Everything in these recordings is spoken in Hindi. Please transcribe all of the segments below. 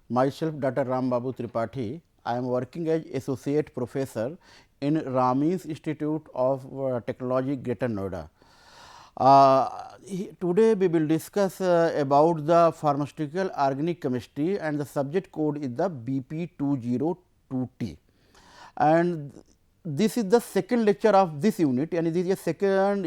Myself, Dr. Ram Babu Tripathi. I am working as Associate Professor in Ramins Institute of Technology, Greater Noida. Today we will discuss about the pharmaceutical organic chemistry, and the subject code is the BP202T. And this is the second lecture of this unit, यानी ये सेकेंड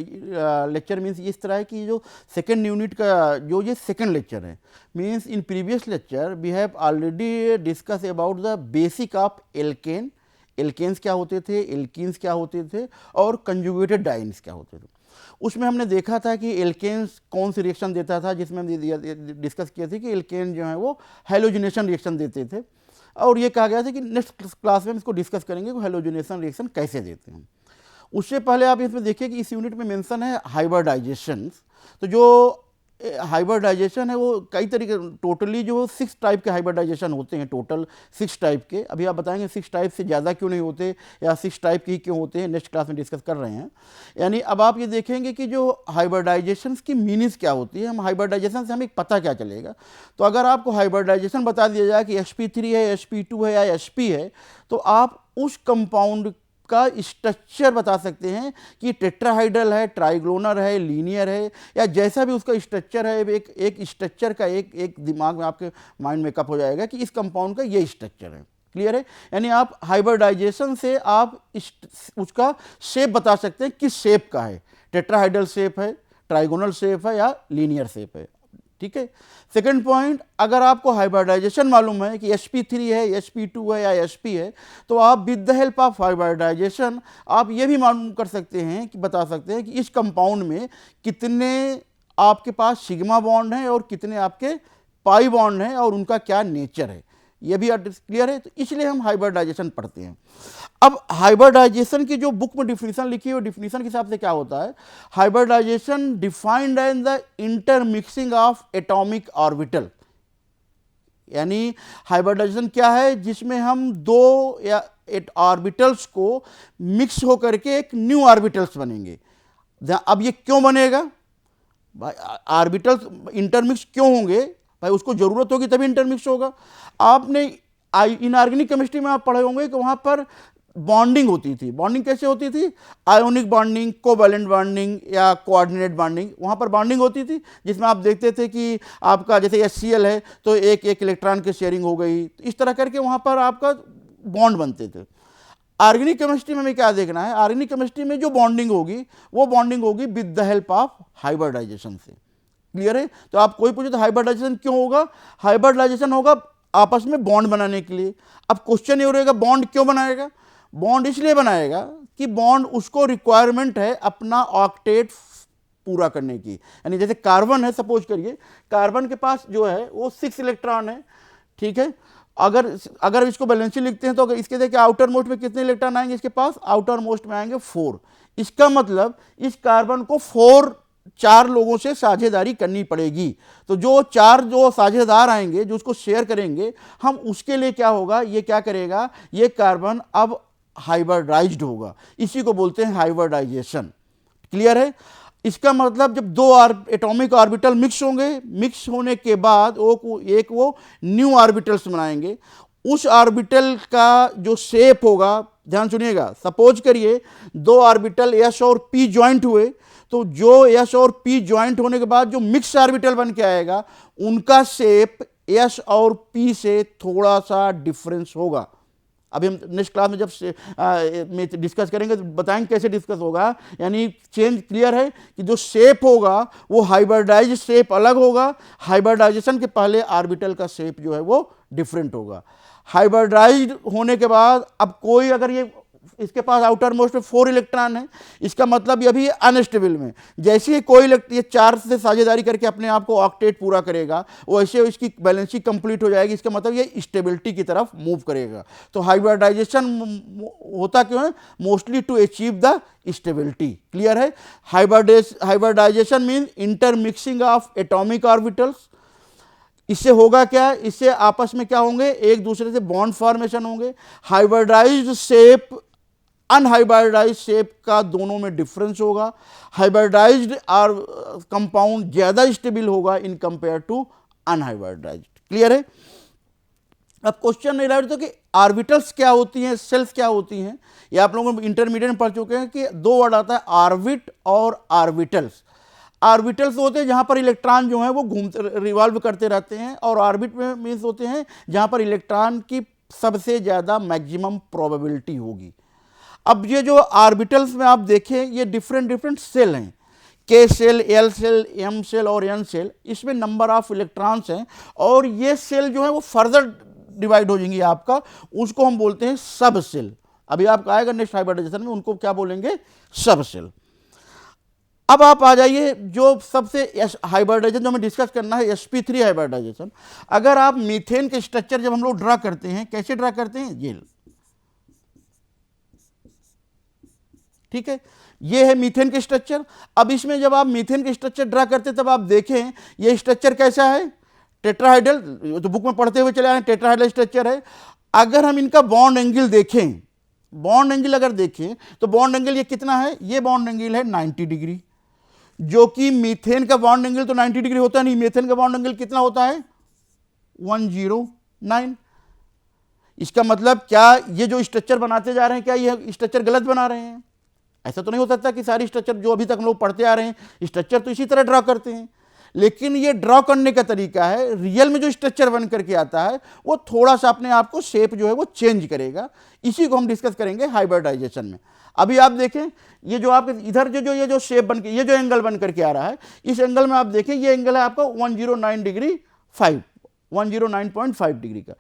लेक्चर मीन्स इस तरह है कि जो सेकेंड यूनिट का जो ये सेकेंड लेक्चर है, means in previous lecture we have already discuss about the basic of alkane, alkanes क्या होते थे, एल्कीन्स क्या होते थे और कंजुगेटेड डाइन्स क्या होते थे। उसमें हमने देखा था कि एल्केन्स कौन सी रिएक्शन देता था, जिसमें हम डिस्कस किए थे कि एल्केन जो है वो हैलोजिनेशन रिएक्शन देते थे, और ये कहा गया था कि नेक्स्ट क्लास में इसको डिस्कस करेंगे कि हैलोजिनेशन रिएक्शन कैसे देते हैं। उससे पहले आप इसमें देखिए कि इस यूनिट में मेंशन है हाइब्रिडाइजेशन। तो जो हाइब्रिडाइजेशन है वो कई तरीके, टोटली जो 6 टाइप के हाइब्रिडाइजेशन होते हैं, टोटल 6 टाइप के। अभी आप बताएंगे 6 टाइप से ज़्यादा क्यों नहीं होते या 6 टाइप के ही क्यों होते हैं, नेक्स्ट क्लास में डिस्कस कर रहे हैं। यानी अब आप ये देखेंगे कि जो हाइब्रिडाइजेशन की मीनिंग्स क्या होती है, हम हाइब्रिडाइजेशन से हमें पता क्या चलेगा। तो अगर आपको हाइब्रिडाइजेशन बता दिया जाए कि sp3 है, sp2 है या sp है, तो आप उस कंपाउंड का स्ट्रक्चर बता सकते हैं कि टेट्राहाइड्रल है, ट्राइग्लोनर है, लीनियर है, या जैसा भी उसका स्ट्रक्चर है। एक स्ट्रक्चर का एक दिमाग में आपके माइंड में कप हो जाएगा कि इस कंपाउंड का ये स्ट्रक्चर है। क्लियर है? यानी आप हाइब्रिडाइजेशन से आप उसका शेप बता सकते हैं, किस शेप का है, टेट्राहाइड्रल शेप है, ट्राइगोनल शेप है या लीनियर शेप है। ठीक है। सेकंड पॉइंट, अगर आपको हाइब्रिडाइजेशन मालूम है कि sp3 है, sp2 है या sp है, तो आप with the help of hybridization आप ये भी मालूम कर सकते हैं कि बता सकते हैं कि इस कंपाउंड में कितने आपके पास सिग्मा बॉन्ड हैं और कितने आपके पाई बॉन्ड हैं और उनका क्या नेचर है, ये भी क्लियर है। तो इसलिए हम हाइब्रिडाइजेशन पढ़ते हैं। अब हाइब्रिडाइजेशन की जो बुक में डिफिनीशन लिखी है, वो डिफिनीशन के हिसाब से क्या होता है, hybridization defined as the intermixing of atomic orbital. यानी हाइब्रिडाइजेशन क्या है, जिसमें हम दो या ऑर्बिटल्स को मिक्स होकर के एक न्यू ऑर्बिटल्स बनेंगे। अब ये क्यों बनेगा भाई, ऑर्बिटल्स इंटरमिक्स क्यों होंगे भाई, उसको जरूरत होगी तभी इंटरमिक्स होगा। आपने इनऑर्गेनिक केमिस्ट्री में आप पढ़े होंगे कि वहां पर बॉन्डिंग होती थी। बॉन्डिंग कैसे होती थी, आयोनिक बॉन्डिंग, कोवैलेंट बॉन्डिंग या कोऑर्डिनेट बॉन्डिंग, वहां पर बॉन्डिंग होती थी, जिसमें आप देखते थे कि आपका जैसे HCl है तो एक इलेक्ट्रॉन की शेयरिंग हो गई, इस तरह करके वहां पर आपका बॉन्ड बनते थे। ऑर्गेनिक केमिस्ट्री में क्या देखना है, ऑर्गेनिक केमिस्ट्री में जो बॉन्डिंग होगी वो बॉन्डिंग होगी with the help of hybridization से। क्लियर है? तो आप कोई पूछे तो हाइब्रिडाइजेशन क्यों होगा, हाइब्रिडाइजेशन होगा आपस में बॉन्ड बनाने के लिए। अब क्वेश्चन ये रहेगा बॉन्ड क्यों बनाएगा, बॉन्ड इसलिए बनाएगा कि बॉन्ड उसको रिक्वायरमेंट है अपना ऑक्टेट पूरा करने की। यानी जैसे कार्बन है, सपोज करिए कार्बन के पास जो है वो 6 इलेक्ट्रॉन है। ठीक है, अगर इसको बैलेंसी लिखते हैं तो अगर इसके देखिए आउटर मोस्ट में कितने इलेक्ट्रॉन आएंगे, इसके पास आउटर मोस्ट में आएंगे 4। इसका मतलब इस कार्बन को 4 लोगों से साझेदारी करनी पड़ेगी। तो जो 4 जो साझेदार आएंगे जो उसको शेयर करेंगे, हम उसके लिए क्या होगा, ये क्या करेगा, ये कार्बन अब हाइब्रिडाइज्ड होगा। इसी को बोलते हैं हाइब्रिडाइजेशन। क्लियर है? इसका मतलब जब 2 एटॉमिक ऑर्बिटल मिक्स होंगे, मिक्स होने के बाद वो न्यू ऑर्बिटल्स बनाएंगे। उस ऑर्बिटल का जो शेप होगा, ध्यान सुनिएगा, सपोज करिए 2 ऑर्बिटल s और p ज्वाइंट हुए, तो जो s और p ज्वाइंट होने के बाद जो मिक्स ऑर्बिटल बन के आएगा, उनका शेप s और p से थोड़ा सा डिफरेंस होगा। अभी हम नेक्स्ट क्लास में जब डिस्कस करेंगे तो बताएंगे कैसे डिस्कस होगा। यानी चेंज क्लियर है कि जो शेप होगा वो हाइब्रिडाइज शेप अलग होगा, हाइब्रिडाइजेशन के पहले ऑर्बिटल का शेप जो है वो डिफरेंट होगा। हाइब्रिडाइज्ड होने के बाद अब कोई अगर ये इसके पास आउटर मोस्ट में 4 इलेक्ट्रॉन है, इसका मतलब ये अभी अनस्टेबल में, जैसे ही कोई ये 4 से साझेदारी करके अपने आप को ऑक्टेट पूरा करेगा, वैसे इसकी बैलेंसिंग कंप्लीट हो जाएगी। इसका मतलब ये स्टेबिलिटी की तरफ मूव करेगा। तो हाइब्रिडाइजेशन होता क्यों है, mostly to achieve the stability. Clear है? Hybridization mean intermixing of atomic orbitals. इससे होगा क्या, इससे आपस में क्या होंगे, एक दूसरे से बॉन्ड फॉर्मेशन होंगे। हाइब्रिडाइज्ड शेप अनहाइब्रिडाइज्ड शेप का दोनों में डिफरेंस होगा। हाइब्रिडाइज्ड और कंपाउंड ज्यादा स्टेबल होगा in compare to unhybridized. Clear है? अब क्वेश्चन नहीं रहा तो कि ऑर्बिटल्स क्या होती हैं, सेल्स क्या होती हैं। ये आप लोगों ने इंटरमीडिएट में पढ़ चुके हैं कि दो वर्ड आता है, ऑर्बिट और ऑर्बिटल्स। ऑर्बिटल्स होते हैं जहां पर इलेक्ट्रॉन जो है वो घूमते रिवॉल्व करते रहते हैं, और ऑर्बिट में मीन्स होते हैं जहां पर इलेक्ट्रॉन की सबसे ज़्यादा मैक्सिमम प्रोबेबिलिटी होगी। अब ये जो ऑर्बिटल्स में आप देखें, ये डिफरेंट डिफरेंट सेल हैं, K shell, L shell, M shell और एन सेल। इसमें नंबर ऑफ इलेक्ट्रॉन्स हैं, और ये सेल जो है वो फर्दर डिवाइड हो जाएंगी आपका, उसको हम बोलते हैं सब सेल। अभी आपका आएगा नेक्स्ट हाइब्रिडाइजेशन में, उनको क्या बोलेंगे, सब सेल। अब आप आ जाइए जो सबसे हाइब्रिडाइजेशन जो हमें डिस्कस करना है, sp3 हाइब्रिडाइजेशन। अगर आप मीथेन के स्ट्रक्चर जब हम लोग ड्रा करते हैं, कैसे ड्रा करते हैं, जेल, ठीक है, ये है मीथेन के स्ट्रक्चर। अब इसमें जब आप मीथेन के स्ट्रक्चर ड्रा करते हैं तब आप देखें ये स्ट्रक्चर कैसा है, टेट्राहाइड्रल, तो बुक में पढ़ते हुए चले आए, टेट्राहाइड्रल स्ट्रक्चर है। अगर हम इनका बॉन्ड एंगल देखें, बॉन्ड एंगल अगर देखें तो बॉन्ड एंगल ये कितना है, ये बॉन्ड एंगल है 90 डिग्री, जो कि मीथेन का बॉन्ड एंगल तो 90 डिग्री होता नहीं। मीथेन का बॉन्ड एंगल कितना होता है, 109। इसका मतलब क्या ये जो स्ट्रक्चर बनाते जा रहे हैं, क्या ये स्ट्रक्चर गलत बना रहे हैं? ऐसा तो नहीं हो सकता कि सारी स्ट्रक्चर जो अभी तक हम लोग पढ़ते आ रहे हैं स्ट्रक्चर तो इसी तरह ड्रा करते हैं, लेकिन ये ड्रॉ करने का तरीका है, रियल में जो स्ट्रक्चर बन करके आता है वो थोड़ा सा अपने आप को शेप जो है वो चेंज करेगा। इसी को हम डिस्कस करेंगे हाइब्रिडाइजेशन में। अभी आप देखें ये जो आप इधर जो ये जो शेप बन के, ये जो एंगल बन करके आ रहा है, इस एंगल में आप देखें ये एंगल है आपका 109 डिग्री 5, 109.5 डिग्री का।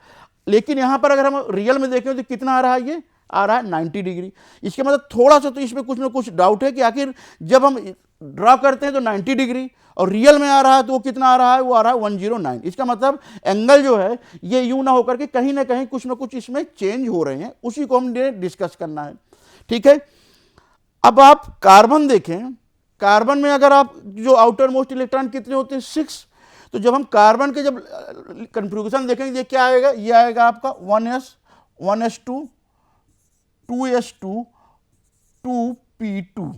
लेकिन यहां पर अगर हम रियल में देखें तो कितना आ रहा है, ये आ रहा है 90 डिग्री। इसके मतलब थोड़ा सा तो इसमें कुछ ना कुछ डाउट है कि आखिर जब हम ड्रॉ करते हैं तो 90 डिग्री और रियल में आ रहा है तो वो कितना आ रहा है, वो आ रहा है 109। इसका मतलब एंगल जो है ये यूं ना होकर के कहीं ना कहीं कुछ ना कुछ इसमें चेंज हो रहे हैं, उसी को हमने डिस्कस करना है, ठीक है। अब आप कार्बन देखें, कार्बन में अगर आप जो आउटर मोस्ट इलेक्ट्रॉन कितने होते हैं, 6। तो जब हम कार्बन के जब कन्फिग्रेशन देखेंगे, ये क्या आएगा, ये आएगा आपका 1s 1s2 2s2 2p2।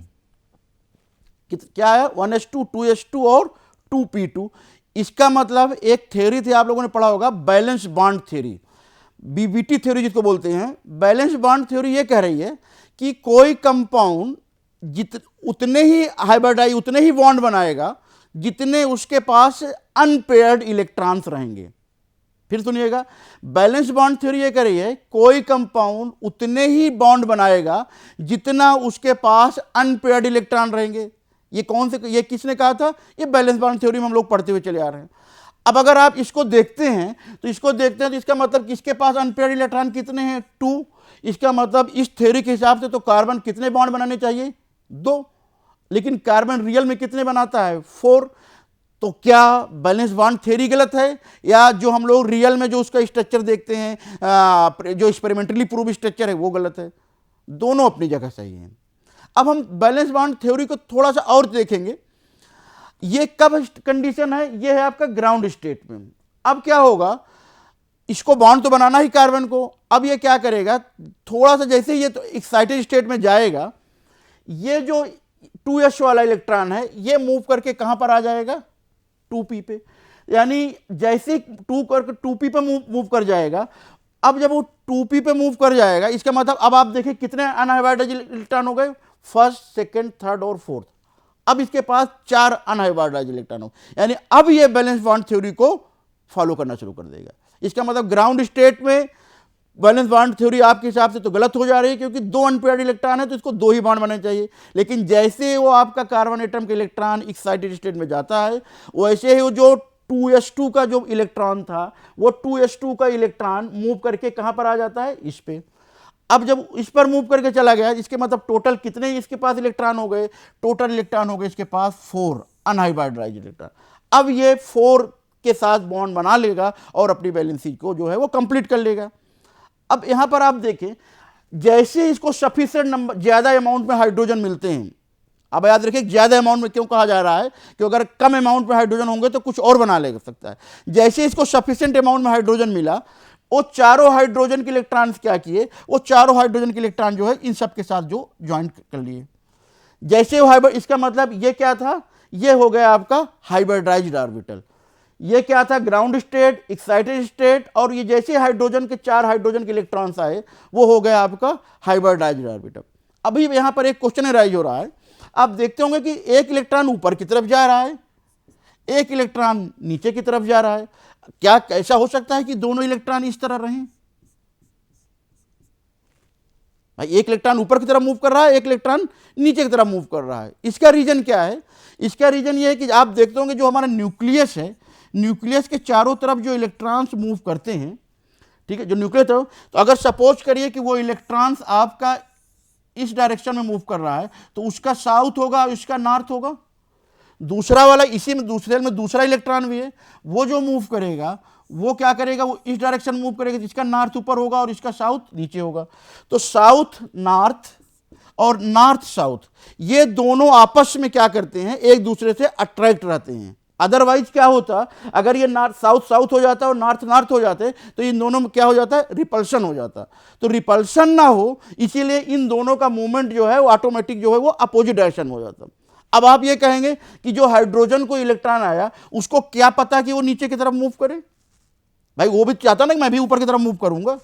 क्या है, 1s2 2s2 और 2p2। इसका मतलब एक थ्योरी थी, आप लोगों ने पढ़ा होगा, valence bond theory, BBT theory जिसको बोलते हैं। बैलेंस बॉन्ड थ्योरी ये कह रही है कि कोई कंपाउंड उतने ही हाइब्रिडाइज, उतने ही बॉन्ड बनाएगा जितने उसके पास अनपेयर्ड इलेक्ट्रॉन्स रहेंगे। फिर सुनिएगा, बैलेंस बॉन्ड थ्योरी ये कह रही है कोई कंपाउंड उतने ही बॉन्ड बनाएगा जितना उसके पास अनपेयर्ड इलेक्ट्रॉन रहेंगे। ये कौन से, ये किसने कहा था, ये बैलेंस बॉन्ड थ्योरी में हम लोग पढ़ते हुए चले आ रहे हैं। अब अगर आप इसको देखते हैं तो इसका मतलब किसके पास अनपेयर्ड इलेक्ट्रॉन कितने हैं, 2। इसका मतलब इस थ्योरी के हिसाब से तो कार्बन कितने बॉन्ड बनाने चाहिए, 2। लेकिन कार्बन रियल में कितने बनाता है, 4। तो क्या बैलेंस बॉन्ड थ्योरी गलत है, या जो हम लोग रियल में जो उसका स्ट्रक्चर देखते हैं, जो एक्सपेरिमेंटली प्रूव स्ट्रक्चर है, वो गलत है? दोनों अपनी जगह सही है। अब हम बैलेंस बॉन्ड थ्योरी को थोड़ा सा और देखेंगे। ये कब कंडीशन है, ये है आपका ग्राउंड स्टेट में। अब क्या होगा, इसको बॉन्ड तो बनाना ही कार्बन को, अब ये क्या करेगा, थोड़ा सा जैसे ये तो एक्साइटेड स्टेट में जाएगा, ये जो 2s वाला इलेक्ट्रॉन है ये मूव करके कहां पर आ जाएगा, 2p पे। यानी जैसे 2p पे मूव कर जाएगा। अब जब वो 2p पे मूव कर जाएगा, इसका मतलब अब आप देखें कितने अनहाइब्रिडाइज्ड इलेक्ट्रॉन हो गए, फर्स्ट, सेकंड, थर्ड और फोर्थ। अब इसके पास 4 अनहाइब्रिडाइज्ड इलेक्ट्रॉन हो, यानी अब ये बैलेंस बॉन्ड थ्योरी को फॉलो करना शुरू कर देगा। इसका मतलब ग्राउंड स्टेट में बैलेंस बॉन्ड थ्योरी आपके हिसाब से तो गलत हो जा रही है, क्योंकि 2 अनपेयर्ड इलेक्ट्रॉन है तो इसको 2 ही बॉन्ड बनाने चाहिए। लेकिन जैसे वो आपका कार्बन एटम का इलेक्ट्रॉन एक्साइटेड स्टेट में जाता है, वैसे ही वो जो 2s2 का जो इलेक्ट्रॉन था, वो 2s2 का इलेक्ट्रॉन मूव करके कहां पर आ जाता है, इस पे। अब जब इस पर मूव करके चला गया, इसके मतलब टोटल कितने इसके पास इलेक्ट्रॉन हो गए, टोटल इलेक्ट्रॉन हो गए इसके पास 4 अनहाइब्रिडाइज्ड इलेक्ट्रॉन। अब ये 4 के साथ बॉन्ड बना लेगा और अपनी बैलेंसिंग को जो है वो कंप्लीट कर लेगा। अब यहां पर आप देखें, जैसे इसको सफिशिएंट नंबर, ज्यादा अमाउंट में हाइड्रोजन मिलते हैं। अब याद रखिए ज्यादा अमाउंट में क्यों कहा जा रहा है, कि अगर कम अमाउंट में हाइड्रोजन होंगे तो कुछ और बना ले सकता है। जैसे इसको सफिशिएंट अमाउंट में हाइड्रोजन मिला, वो चारों हाइड्रोजन के इलेक्ट्रॉन क्या किए, वो चारों हाइड्रोजन के इलेक्ट्रॉन जो है इन सब के साथ जो ज्वाइन कर लिए। जैसे वो इसका मतलब ये क्या था, ये हो गया आपका हाइब्रिडाइज्ड ऑर्बिटल। ये क्या था, ग्राउंड स्टेट, एक्साइटेड स्टेट, और ये जैसे हाइड्रोजन के 4 हाइड्रोजन के इलेक्ट्रॉन्स आए वो हो गया आपका हाइब्रिडाइज्ड ऑर्बिटल। अभी यहां पर एक क्वेश्चन राइज हो रहा है, आप देखते होंगे कि एक इलेक्ट्रॉन ऊपर की तरफ जा रहा है, एक इलेक्ट्रॉन नीचे की तरफ जा रहा है। क्या ऐसा हो सकता है कि दोनों इलेक्ट्रॉन इस तरह रहें? भाई एक इलेक्ट्रॉन ऊपर की तरफ मूव कर रहा है, एक इलेक्ट्रॉन नीचे की तरफ मूव कर रहा है। इसका रीजन क्या है? इसका रीजन ये है कि आप देखते होंगे जो हमारा न्यूक्लियस है, न्यूक्लियस के चारों तरफ जो इलेक्ट्रॉन्स मूव करते हैं, ठीक है, जो न्यूक्लियस तरफ, तो अगर सपोज करिए कि वो इलेक्ट्रॉन्स आपका इस डायरेक्शन में मूव कर रहा है तो उसका साउथ होगा और इसका नॉर्थ होगा। दूसरा वाला इसी में दूसरे में दूसरा इलेक्ट्रॉन भी है, वो जो मूव करेगा वो क्या करेगा, वो इस डायरेक्शन मूव करेगा, जिसका नॉर्थ ऊपर होगा और इसका साउथ नीचे होगा। तो साउथ नॉर्थ और नॉर्थ साउथ ये दोनों आपस में क्या करते हैं, एक दूसरे से अट्रैक्ट रहते हैं। अदरवाइज क्या होता, अगर ये नॉर्थ साउथ साउथ हो जाता और नॉर्थ नॉर्थ हो जाते तो इन दोनों में क्या हो जाता है, रिपल्शन हो जाता। तो रिपल्शन ना हो इसीलिए इन दोनों का मूवमेंट जो है वो ऑटोमेटिक जो है वो अपोजिट डायरेक्शन हो जाता। अब आप ये कहेंगे कि जो हाइड्रोजन को इलेक्ट्रॉन आया उसको क्या पता कि वो नीचे की तरफ मूव करे? भाई वो भी चाहता ना कि मैं भी ऊपर की तरफ मूव करूंगा।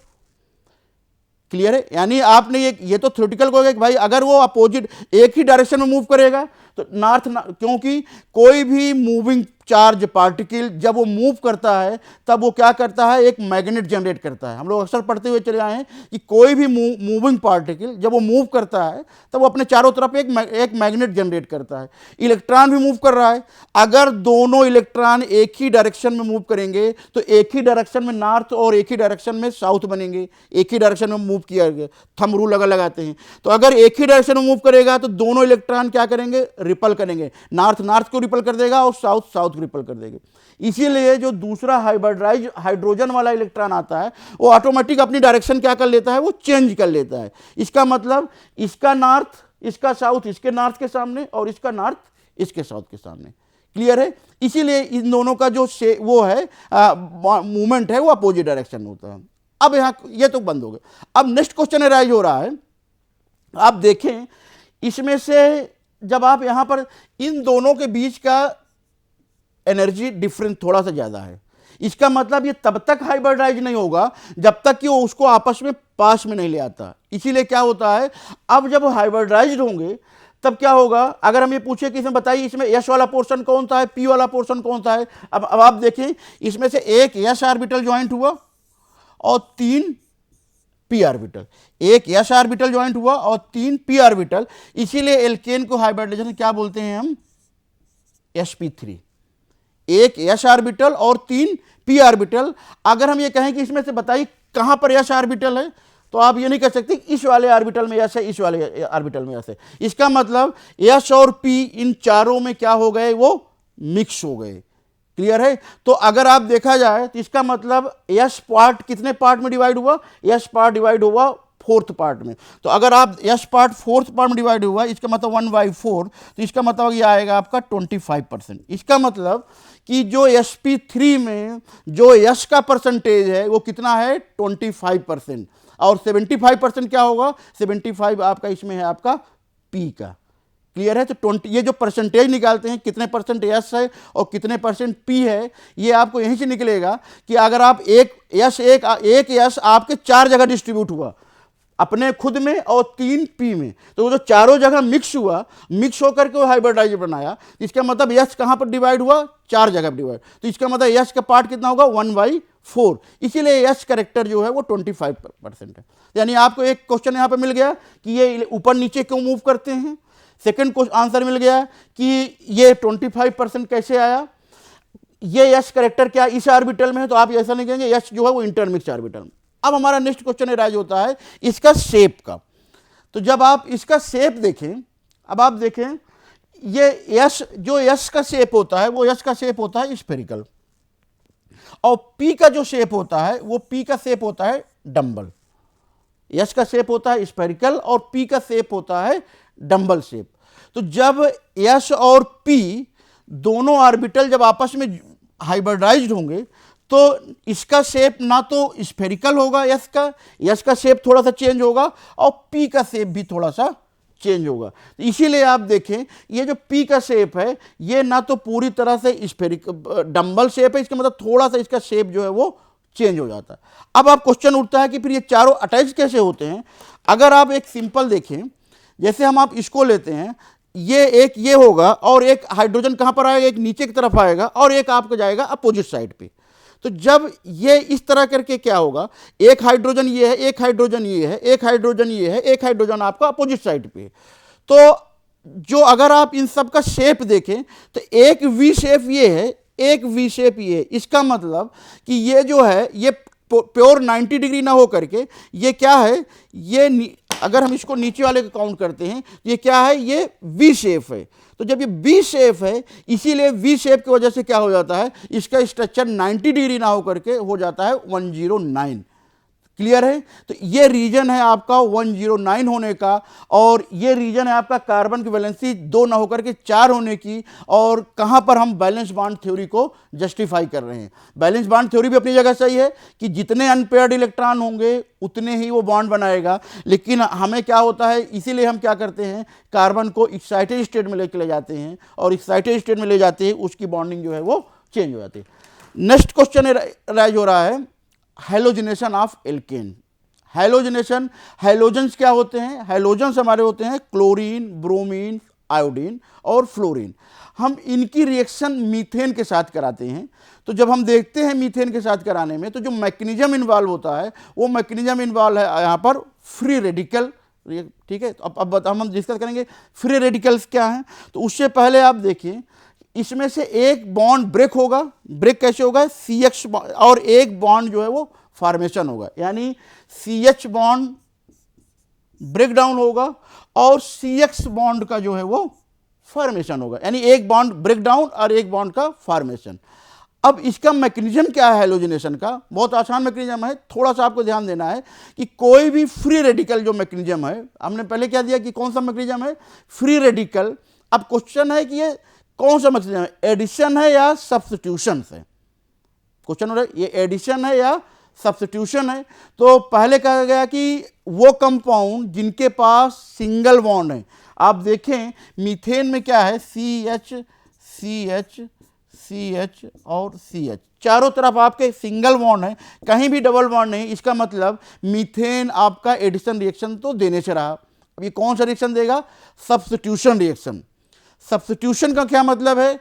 क्लियर है? यानी आपने ये तो थ्योरेटिकल को कि भाई अगर वो अपोजिट एक ही डायरेक्शन में मूव करेगा तो नॉर्थ, क्योंकि कोई भी मूविंग चार्ज पार्टिकल जब वो मूव करता है तब वो क्या करता है, एक मैग्नेट जनरेट करता है। हम लोग अक्सर पढ़ते हुए चले आए हैं कि कोई भी मूविंग पार्टिकल जब वो मूव करता है तब वो अपने चारों तरफ एक मैग्नेट जनरेट करता है। इलेक्ट्रॉन भी मूव कर रहा है, अगर दोनों इलेक्ट्रॉन एक ही डायरेक्शन में मूव करेंगे तो एक ही डायरेक्शन में नॉर्थ और एक ही डायरेक्शन में साउथ बनेंगे, एक ही डायरेक्शन में मूव किया गया, थंब रूल अगर लगाते हैं तो अगर एक ही डायरेक्शन में मूव करेगा तो दोनों इलेक्ट्रॉन क्या करेंगे, रिपल करेंगे, नॉर्थ नॉर्थ को रिपल कर देगा और साउथ साउथ रिपल कर देंगे। इसीलिए जो दूसरा हाइब्रिडाइज हाइड्रोजन वाला इलेक्ट्रॉन आता है वो ऑटोमेटिक अपनी डायरेक्शन क्या कर लेता है, वो चेंज कर लेता है। इसका मतलब इसका नॉर्थ इसका साउथ इसके नॉर्थ के सामने और इसका नॉर्थ इसके साउथ के सामने। क्लियर है? इसीलिए इन दोनों का जो वो है मूवमेंट है वो अपोजिट डायरेक्शन होता है। अब यहां ये तो बंद हो गया। अब नेक्स्ट क्वेश्चन राइज हो रहा है, आप देखें इसमें से जब आप यहां पर इन दोनों के बीच का एनर्जी डिफरेंस थोड़ा सा ज्यादा है, इसका मतलब ये तब तक हाइब्रिडाइज नहीं होगा जब तक कि वो उसको आपस में पास में नहीं ले आता। इसीलिए क्या होता है, अब जब हाइब्रिडाइज्ड होंगे तब क्या होगा, अगर हम ये पूछे कि इसमें बताइए इसमें एस वाला पोर्शन कौन सा है, पी वाला पोर्शन कौन सा है। अब आप देखिए इसमें से एक एस ऑर्बिटल ज्वाइंट हुआ और 3 पी ऑर्बिटल, एक एस ऑर्बिटल ज्वाइंट हुआ और 3 पी ऑर्बिटल। इसीलिए एल्केन को हाइब्रिडाइजेशन क्या बोलते हैं हम, sp3, एक एस ऑर्बिटल और 3 पी ऑर्बिटल। अगर हम ये कहें कि इसमें से बताइए कहां पर एस ऑर्बिटल है, तो आप ये नहीं कह सकते इस वाले ऑर्बिटल में एस है, इस वाले ऑर्बिटल में एस है। इसका मतलब एस और पी इन चारों में क्या हो गए, वो मिक्स हो गए। क्लियर है? तो अगर आप देखा जाए तो इसका मतलब एस पार्ट कितने पार्ट में डिवाइड हुआ, एस पार्ट डिवाइड हुआ 4th पार्ट में। तो अगर आप एस पार्ट 4th पार्ट में डिवाइड हुआ, इसका मतलब 1/4, तो इसका मतलब ये आएगा आपका 25%। इसका मतलब कि जो sp3 में जो यश का परसेंटेज है वो कितना है, 25%, और 75% क्या होगा, 75 आपका इसमें है आपका पी का। क्लियर है? तो 20 ये जो परसेंटेज निकालते हैं कितने परसेंट यस है और कितने परसेंट पी है, ये आपको यहीं से निकलेगा कि अगर आप एक यस आपके 4 जगह डिस्ट्रीब्यूट हुआ, अपने खुद में और 3 पी में, तो वो जो चारों जगह मिक्स हुआ, मिक्स होकर के वो हाइब्रिडाइज बनाया। इसका मतलब यस कहां पर डिवाइड हुआ, 4 जगह डिवाइड। तो इसका मतलब यस का पार्ट कितना होगा, 1/4। इसीलिए यस करेक्टर जो है वो 25% है। यानी आपको एक क्वेश्चन यहां पर मिल गया कि ये ऊपर नीचे क्यों मूव करते हैं। सेकंड आंसर मिल गया कि ये 25% कैसे आया। ये यस करेक्टर क्या इस ऑर्बिटल में है, तो आप ऐसा नहीं कहेंगे, यस जो है वो इंटरमिक्स ऑर्बिटल में। अब हमारा नेक्स्ट क्वेश्चन राइज होता है इसका शेप का। तो जब आप इसका शेप देखें, अब आप देखें ये यस, जो यस का शेप होता है वो यस का शेप होता है स्फेरिकल, और पी का जो शेप होता है वो पी का शेप होता है डंबल। यस का शेप होता है स्फेरिकल और पी का शेप होता है डंबल शेप। तो जब यस और पी दोनों ऑर्बिटल जब आपस में हाइब्रिडाइज्ड होंगे तो इसका शेप ना तो स्फेरिकल होगा, यस का शेप थोड़ा सा चेंज होगा और पी का शेप भी थोड़ा सा चेंज होगा। तो इसीलिए आप देखें ये जो पी का शेप है ये ना तो पूरी तरह से स्फेरिकल डंबल शेप है, इसका मतलब थोड़ा सा इसका शेप जो है वो चेंज हो जाता है। अब आप क्वेश्चन उठता है कि फिर ये चारों अटैच कैसे होते हैं। अगर आप एक सिंपल देखें, जैसे हम आप इसको लेते हैं, ये होगा और एक हाइड्रोजन कहां पर आएगा, एक नीचे की तरफ आएगा और एक आपको जाएगा अपोजिट साइड पे। तो जब ये इस तरह करके क्या होगा, एक हाइड्रोजन ये है, एक हाइड्रोजन ये है, एक हाइड्रोजन ये है, एक हाइड्रोजन आपका अपोजिट साइड पे। तो जो अगर आप इन सब का शेप देखें तो एक वी शेप ये है, एक वी शेप ये है। इसका मतलब कि ये जो है ये प्योर 90 डिग्री ना हो करके ये क्या है, ये अगर हम इसको नीचे वाले को काउंट करते हैं ये क्या है, ये वी शेप है। तो जब ये वी शेप है, इसीलिए वी शेप की वजह से क्या हो जाता है, इसका स्ट्रक्चर 90 डिग्री ना हो करके हो जाता है 109। क्लियर है। तो ये रीजन है आपका 109 होने का, और ये रीजन है आपका कार्बन की वैलेंसी 2 ना होकर के 4 होने की। और कहां पर हम बैलेंस बॉन्ड थ्योरी को जस्टिफाई कर रहे हैं। बैलेंस बॉन्ड थ्योरी भी अपनी जगह सही है कि जितने अनपेयर्ड इलेक्ट्रॉन होंगे उतने ही वो बॉन्ड बनाएगा, लेकिन हमें क्या होता है, इसीलिए हम क्या करते हैं, कार्बन को एक्साइटेड स्टेट में लेके ले जाते हैं, और एक्साइटेड स्टेट में ले जाते हैं उसकी बॉन्डिंग जो है वो चेंज हो जाती है। नेक्स्ट क्वेश्चन राइज हो रहा है, halogenation of alkene. Halogenation, halogens क्या होते हैं, हैलोजन्स हमारे होते हैं क्लोरीन, ब्रोमीन, आयोडीन और फ्लोरीन। हम इनकी रिएक्शन मीथेन के साथ कराते हैं। तो जब हम देखते हैं मीथेन के साथ कराने में तो जो मैकेनिज्म इन्वॉल्व होता है वो मैकेनिज्म इन्वॉल्व है यहाँ पर फ्री रेडिकल। ठीक है, तो अब हम डिस्कस करेंगे फ्री रेडिकल्स क्या हैं। तो उससे पहले आप देखिए, इसमें से एक बॉन्ड ब्रेक होगा। ब्रेक कैसे होगा, CH और एक बॉन्ड जो है वो फॉर्मेशन होगा, यानी CH बॉन्ड ब्रेक डाउन होगा और CX बॉन्ड का जो है वो फॉर्मेशन होगा, यानी एक बॉन्ड ब्रेक डाउन और एक बॉन्ड का फॉर्मेशन। अब इसका मैकेनिज्म क्या है हैलोजिनेशन का, बहुत आसान मैकेनिज्म है। थोड़ा सा आपको ध्यान देना है कि कोई भी फ्री रेडिकल जो मैकेनिज्म है, हमने पहले क्या दिया कि कौन सा मैकेनिज्म है, फ्री रेडिकल। अब क्वेश्चन है कि ये कौन सा मैकेनिज्म है, एडिशन है या सब्स्टिट्यूशन है। क्वेश्चन हो रहा है ये एडिशन है या सब्स्टिट्यूशन है। तो पहले कहा गया कि वो कंपाउंड जिनके पास सिंगल बॉन्ड है, आप देखें मीथेन में क्या है, CH CH CH और CH, चारों तरफ आपके सिंगल बॉन्ड है, कहीं भी डबल बॉन्ड नहीं। इसका मतलब मीथेन आपका एडिशन रिएक्शन तो देने से रहा। अब ये कौन सा रिएक्शन देगा, सब्स्टिट्यूशन रिएक्शन। सब्स्टिट्यूशन का क्या मतलब है,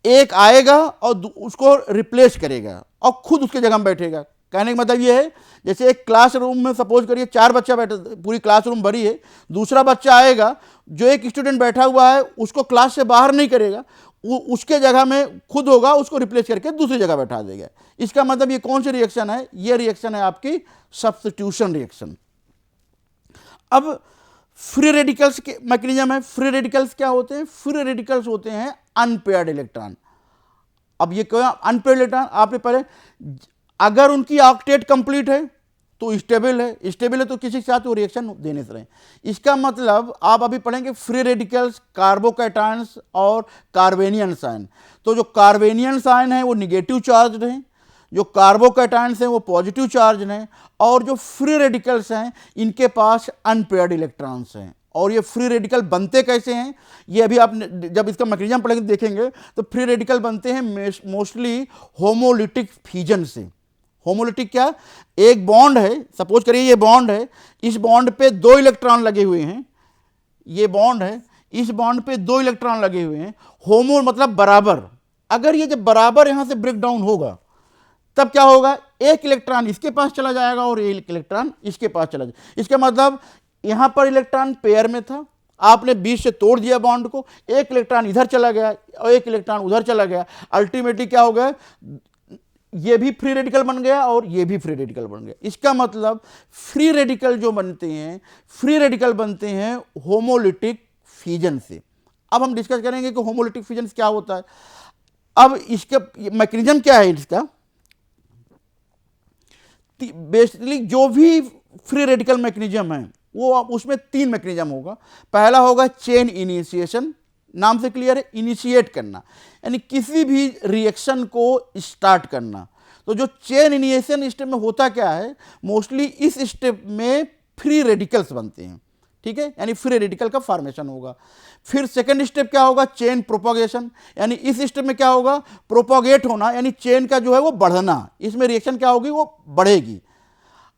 एक आएगा और उसको रिप्लेस करेगा और खुद उसके जगह में बैठेगा। कहने का मतलब ये है, जैसे एक क्लासरूम में सपोज करिए 4 बच्चा बैठे, पूरी क्लासरूम भरी है, दूसरा बच्चा आएगा, जो एक स्टूडेंट बैठा हुआ है उसको क्लास से बाहर नहीं करेगा, उसके जगह में खुद होगा, उसको रिप्लेस करके दूसरी जगह बैठा देगा। इसका मतलब ये कौन सी रिएक्शन है, ये रिएक्शन है आपकी सब्स्टिट्यूशन रिएक्शन। अब फ्री रेडिकल्स के मैकेनिज्म है। फ्री रेडिकल्स क्या होते हैं, फ्री रेडिकल्स होते हैं अनपेयर्ड इलेक्ट्रॉन। अब ये क्या अनपेयर्ड इलेक्ट्रॉन, आपने पहले अगर उनकी ऑक्टेट कंप्लीट है तो स्टेबल है, स्टेबल है तो किसी के साथ वो रिएक्शन देने से रहे। इसका मतलब आप अभी पढ़ेंगे फ्री रेडिकल्स, कार्बोकैटायंस और कार्बेनियन आयन। तो जो कार्बेनियन आयन है वो निगेटिव चार्ज हैं, जो कार्बोकैटायंस हैं वो पॉजिटिव चार्ज हैं, और जो फ्री रेडिकल्स हैं इनके पास अनपेयर्ड इलेक्ट्रॉन्स हैं। और ये फ्री रेडिकल बनते कैसे हैं, ये अभी आप जब इसका मैकेनिज्म पढ़ेंगे देखेंगे। तो फ्री रेडिकल बनते हैं मोस्टली होमोलिटिक फ्यूजन से। होमोलिटिक क्या, एक बॉन्ड है, सपोज करिए ये बॉन्ड है, इस बॉन्ड पे 2 इलेक्ट्रॉन लगे हुए हैं, ये बॉन्ड है, इस बॉन्ड पे 2 इलेक्ट्रॉन लगे हुए हैं। होमो मतलब बराबर। अगर ये जब बराबर यहां से ब्रेक डाउन होगा तब क्या होगा, एक इलेक्ट्रॉन इसके पास चला जाएगा और एक इलेक्ट्रॉन इसके पास चला जाएगा। इसका मतलब यहां पर इलेक्ट्रॉन पेयर में था, आपने बीच से तोड़ दिया बॉन्ड को, एक इलेक्ट्रॉन इधर चला गया और एक इलेक्ट्रॉन उधर चला गया। अल्टीमेटली क्या हो गया, ये भी फ्री रेडिकल बन गया और ये भी फ्री रेडिकल बन गया। इसका मतलब फ्री रेडिकल जो बनते हैं, फ्री रेडिकल बनते हैं होमोलिटिक फ्यूजन से। अब हम डिस्कस करेंगे कि होमोलिटिक फ्यूजन क्या होता है। अब इसका मैकेनिज्म क्या है इसका, बेसिकली जो भी फ्री रेडिकल मैकेनिज्म है वो उसमें 3 मैकेनिज्म होगा। पहला होगा चेन इनिशिएशन, नाम से क्लियर है, इनिशिएट करना, यानी किसी भी रिएक्शन को स्टार्ट करना। तो जो चेन इनिशिएशन स्टेप में होता क्या है, मोस्टली इस स्टेप में फ्री रेडिकल्स बनते हैं। ठीक है, यानी फ्री रेडिकल का फॉर्मेशन होगा। फिर सेकंड स्टेप क्या होगा, चेन प्रोपोगेशन, यानी इस स्टेप में क्या होगा, प्रोपोगेट होना, यानी चेन का जो है वो बढ़ना, इसमें रिएक्शन क्या होगी, वो बढ़ेगी।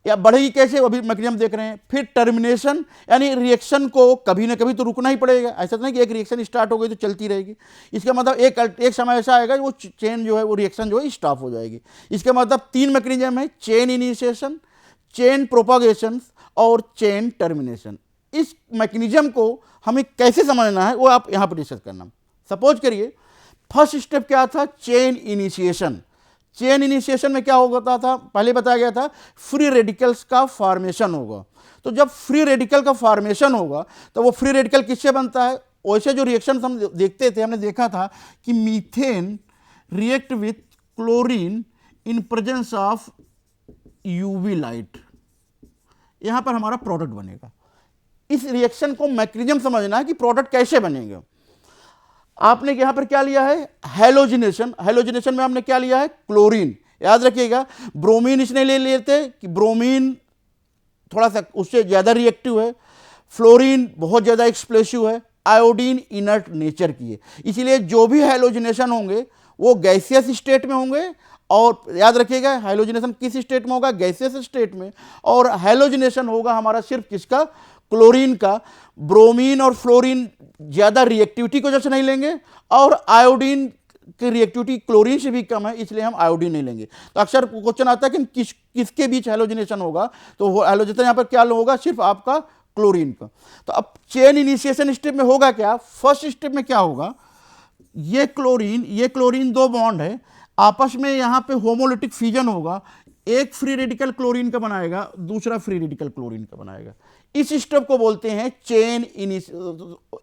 या बढ़ेगी कैसे, वो अभी मैकेनिज्म देख रहे हैं। फिर टर्मिनेशन, यानी रिएक्शन को कभी ना कभी तो रुकना ही पड़ेगा, ऐसा तो नहीं कि एक रिएक्शन स्टार्ट हो गई तो चलती रहेगी। इसका मतलब एक समय ऐसा आएगा वो चेन जो है वो रिएक्शन जो है स्टॉप हो जाएगी। इसका मतलब 3 मैकेनिज्म है, चेन इनिशिएशन, चेन प्रोपागेशन और चेन टर्मिनेशन। इस मैकेनिज्म को हमें कैसे समझना है वो आप यहाँ पर डिस्कस करना। सपोज करिए फर्स्ट स्टेप क्या था, चेन इनिशिएशन। चेन इनिशिएशन में क्या होता था, पहले बताया गया था फ्री रेडिकल्स का फॉर्मेशन होगा। तो जब फ्री रेडिकल का फॉर्मेशन होगा तो वो फ्री रेडिकल किससे बनता है, वैसे जो रिएक्शन हम देखते थे, हमने देखा था कि methane react with chlorine in presence of UV light, यहां पर हमारा प्रोडक्ट बनेगा। इस रिएक्शन को मैकेनिज्म समझना है कि प्रोडक्ट कैसे बनेगा। आपने यहां पर क्या लिया है, हैलोजिनेशन। हैलोजिनेशन में आपने क्या लिया है, क्लोरीन। याद रखिएगा ब्रोमीन इसने ले लेते कि ब्रोमीन थोड़ा सा उससे ज़्यादा रिएक्टिव है, फ्लोरीन बहुत ज़्यादा एक्सप्लोसिव है, आयोडीन इनर्ट नेचर की है। इसीलिए जो भी हैलोजिनेशन होंगे वो गैसियस स्टेट में होंगे। और याद रखिएगा हैलोजिनेशन किस स्टेट में होगा, गैसियस स्टेट में। और हैलोजिनेशन होगा हमारा सिर्फ किसका, क्लोरीन का। ब्रोमीन और फ्लोरीन ज़्यादा रिएक्टिविटी को जैसे नहीं लेंगे, और आयोडीन की रिएक्टिविटी क्लोरीन से भी कम है, इसलिए हम आयोडीन नहीं लेंगे। तो अक्सर क्वेश्चन आता है कि किसके बीच हैलोजिनेशन होगा, तो वो हैलोजिनेशन यहाँ पर क्या होगा, सिर्फ आपका क्लोरीन का। तो अब चेन इनिशिएशन स्टेप में होगा क्या, फर्स्ट स्टेप में क्या होगा, ये क्लोरीन दो बॉन्ड है आपस में, यहाँ पे होमोलिटिक फ्यूजन होगा। एक फ्री रेडिकल क्लोरीन का बनाएगा, दूसरा फ्री रेडिकल क्लोरीन का बनाएगा। इस स्टेप को बोलते हैं चेन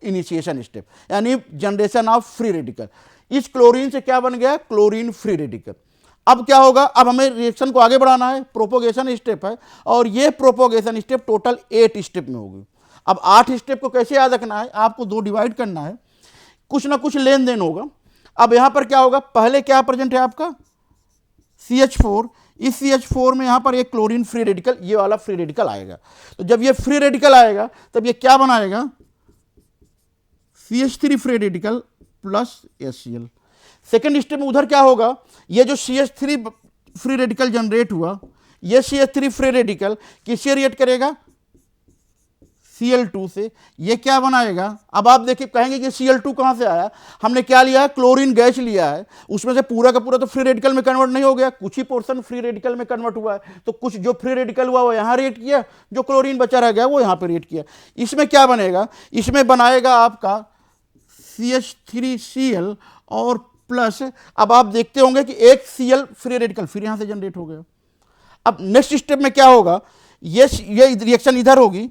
इनिशिएशन स्टेप, यानी जनरेशन ऑफ फ्री रेडिकल। इस क्लोरीन से क्या बन गया, क्लोरीन फ्री रेडिकल। अब क्या होगा, अब हमें रिएक्शन को आगे बढ़ाना है, प्रोपोगेशन स्टेप है, और ये प्रोपोगेशन स्टेप टोटल 8 स्टेप में होगी। अब 8 स्टेप को कैसे याद रखना है, आपको 2 डिवाइड करना है, कुछ ना कुछ लेन देन होगा। अब यहां पर क्या होगा, पहले क्या प्रेजेंट है आपका CH4, इस CH4 में यहां पर एक क्लोरीन फ्री रेडिकल, ये वाला फ्री रेडिकल आएगा। तो जब ये फ्री रेडिकल आएगा तब ये क्या बनाएगा, CH3 free radical plus HCl। Second step में उधर क्या होगा, ये जो CH3 फ्री रेडिकल जनरेट हुआ, ये CH3 फ्री रेडिकल किससे रिएक्ट करेगा, Cl2 से। ये क्या बनाएगा, अब आप देखिए कहेंगे कि Cl2 कहाँ से आया, हमने क्या लिया है, क्लोरीन गैस लिया है, उसमें से पूरा का पूरा तो फ्री रेडिकल में कन्वर्ट नहीं हो गया, कुछ ही पोर्शन फ्री रेडिकल में कन्वर्ट हुआ है। तो कुछ जो फ्री रेडिकल हुआ वो यहाँ रिएक्ट किया, जो क्लोरीन बचा रह गया वो यहाँ पे रिएक्ट किया। इसमें क्या बनेगा, इसमें बनाएगा आपका CH3Cl और प्लस, अब आप देखते होंगे कि एक Cl फ्री रेडिकल फिर यहाँ से जनरेट हो गया। अब नेक्स्ट स्टेप में क्या होगा, ये रिएक्शन इधर होगी,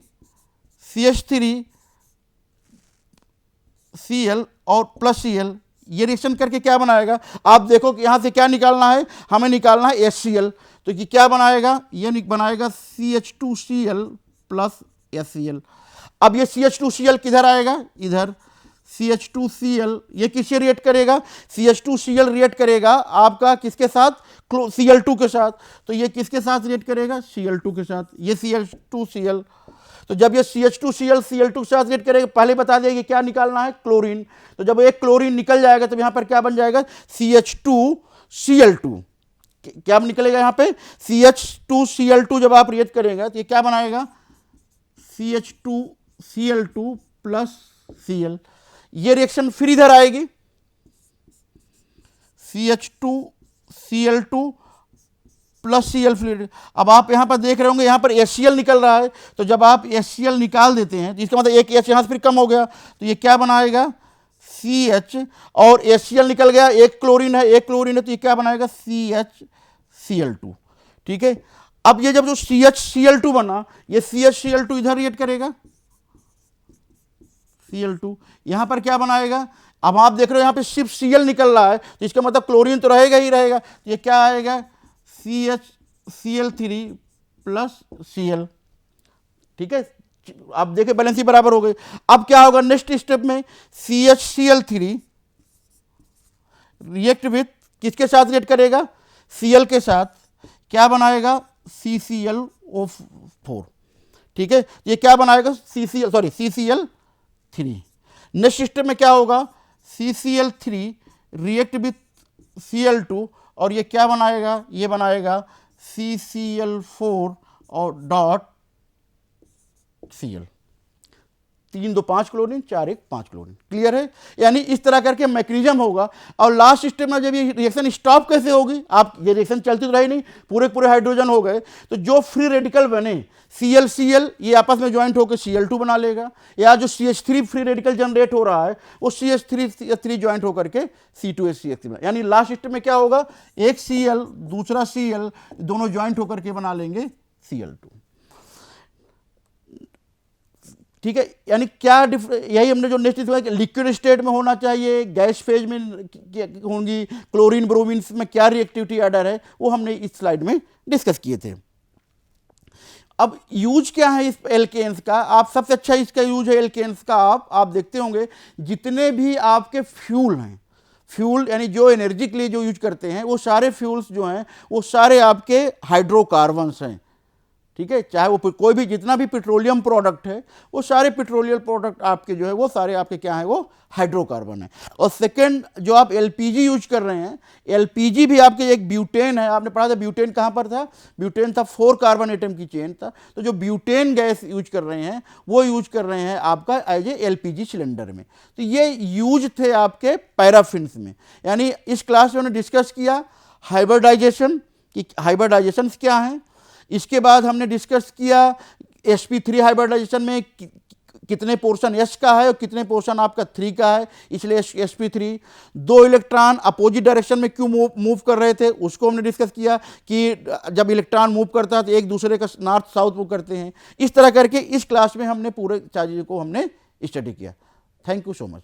CH3Cl और प्लस Cl, ये रिएक्शन करके क्या बनाएगा, आप देखो कि यहां से क्या निकालना है, हमें निकालना है HCl। तो ये क्या बनाएगा, ये बनाएगा CH2Cl प्लस HCl। अब ये CH2Cl किधर आएगा, इधर CH2Cl, ये किससे रिएक्ट करेगा, CH2Cl रिएक्ट करेगा आपका किसके साथ, Cl2 के साथ। तो ये किसके साथ रिएक्ट करेगा, Cl2 के साथ, ये CH2Cl। तो जब ये CH2Cl Cl2 के साथ रिएक्ट करेगा, पहले बता देगा क्या निकालना है, क्लोरीन। तो जब एक क्लोरीन निकल जाएगा तो यहाँ पर क्या बन जाएगा, CH2Cl2। क्या निकलेगा यहाँ पे, CH2Cl2 जब आप रिएक्ट करेंगे तो ये क्या बनाएगा, CH2Cl2 प्लस Cl। ये रिएक्शन फिर इधर आएगी, CH2Cl2 प्लस Cl फ्लूइड। अब आप यहां पर देख रहे होंगे यहां पर HCl निकल रहा है, तो जब आप HCl निकाल देते हैं तो इसका मतलब एक H यहां से फिर कम हो गया, तो ये क्या बनाएगा, CH, और HCl निकल गया, एक क्लोरीन है, तो ये क्या बनाएगा, CHCl2। ठीक है, अब ये जब जो CHCl2 बना, ये CHCl2 इधर रिएक्ट करेगा, Cl2 यहां पर क्या बनाएगा। अब आप देख रहे हो यहां पे सिर्फ Cl निकल रहा है, तो इसका मतलब क्लोरीन तो रहेगा ही रहेगा, तो ये क्या आएगा, CHCl3 प्लस Cl। ठीक है, आप देखें बैलेंस ही बराबर हो गई। अब क्या होगा नेक्स्ट स्टेप में, CHCl3 रिएक्ट विथ किसके साथ रिएक्ट करेगा, Cl के साथ, क्या बनाएगा, CClO4। ठीक है, ये क्या बनाएगा, CCl3। नेक्स्ट स्टेप में क्या होगा, CCl3 रिएक्ट विथ Cl2 और ये क्या बनाएगा, ये बनाएगा CCl4 और dot Cl। 3 2 5 chlorine, 4 1 5 chlorine. Clear है, यानी इस तरह करके मैकेनिज्म होगा। और लास्ट स्टेप में जब ये रिएक्शन स्टॉप कैसे होगी, आप ये रिएक्शन चलती तो रही नहीं, पूरे पूरे हाइड्रोजन हो गए, तो जो फ्री रेडिकल बने Cl ये आपस में ज्वाइंट होकर Cl2 बना लेगा, या जो CH3 फ्री रेडिकल जनरेट हो रहा है वो CH3 ज्वाइंट होकर के C2H6 में, यानी लास्ट स्टेप में क्या होगा, एक Cl दूसरा Cl दोनों ज्वाइंट होकर के बना लेंगे Cl2। ठीक है, यानी क्या यही हमने जो नेक्स्ट देखा कि लिक्विड स्टेट में होना चाहिए, गैस फेज में होंगी, क्लोरीन ब्रोमीन में क्या रिएक्टिविटी ऑर्डर है, वो हमने इस स्लाइड में डिस्कस किए थे। अब यूज क्या है इस एल्केन्स का, आप सबसे अच्छा इसका यूज है एल्केन्स का, आप देखते होंगे जितने भी आपके फ्यूल हैं, फ्यूल यानी जो एनर्जी के लिए जो यूज करते हैं, वो सारे फ्यूल्स जो हैं वो सारे आपके हाइड्रोकार्बन्स हैं। ठीक है, चाहे वो कोई भी जितना भी पेट्रोलियम प्रोडक्ट है, वो सारे पेट्रोलियम प्रोडक्ट आपके जो है वो सारे आपके क्या है, वो हाइड्रोकार्बन है। और सेकंड जो आप एलपीजी यूज कर रहे हैं, एलपीजी भी आपके एक ब्यूटेन है, आपने पढ़ा था ब्यूटेन कहाँ पर था, ब्यूटेन था 4 कार्बन एटम की चेन था, तो जो ब्यूटेन गैस यूज कर रहे हैं वो यूज कर रहे हैं आपका एज ए एलपीजी सिलेंडर में। तो ये यूज थे आपके पैराफिन्स में। यानी इस क्लास में हमने डिस्कस किया हाइब्रिडाइजेशन कि हाइब्रिडाइजेशन क्या है, इसके बाद हमने डिस्कस किया sp3 हाइब्रिडाइजेशन में कितने पोर्शन s का है और कितने पोर्शन आपका 3 का है, इसलिए sp3। 2 इलेक्ट्रॉन अपोजिट डायरेक्शन में क्यों मूव कर रहे थे, उसको हमने डिस्कस किया कि जब इलेक्ट्रॉन मूव करता है तो एक दूसरे का नॉर्थ साउथ मूव करते हैं। इस तरह करके इस क्लास में हमने पूरे चीज़ों को हमने स्टडी किया। Thank you so much.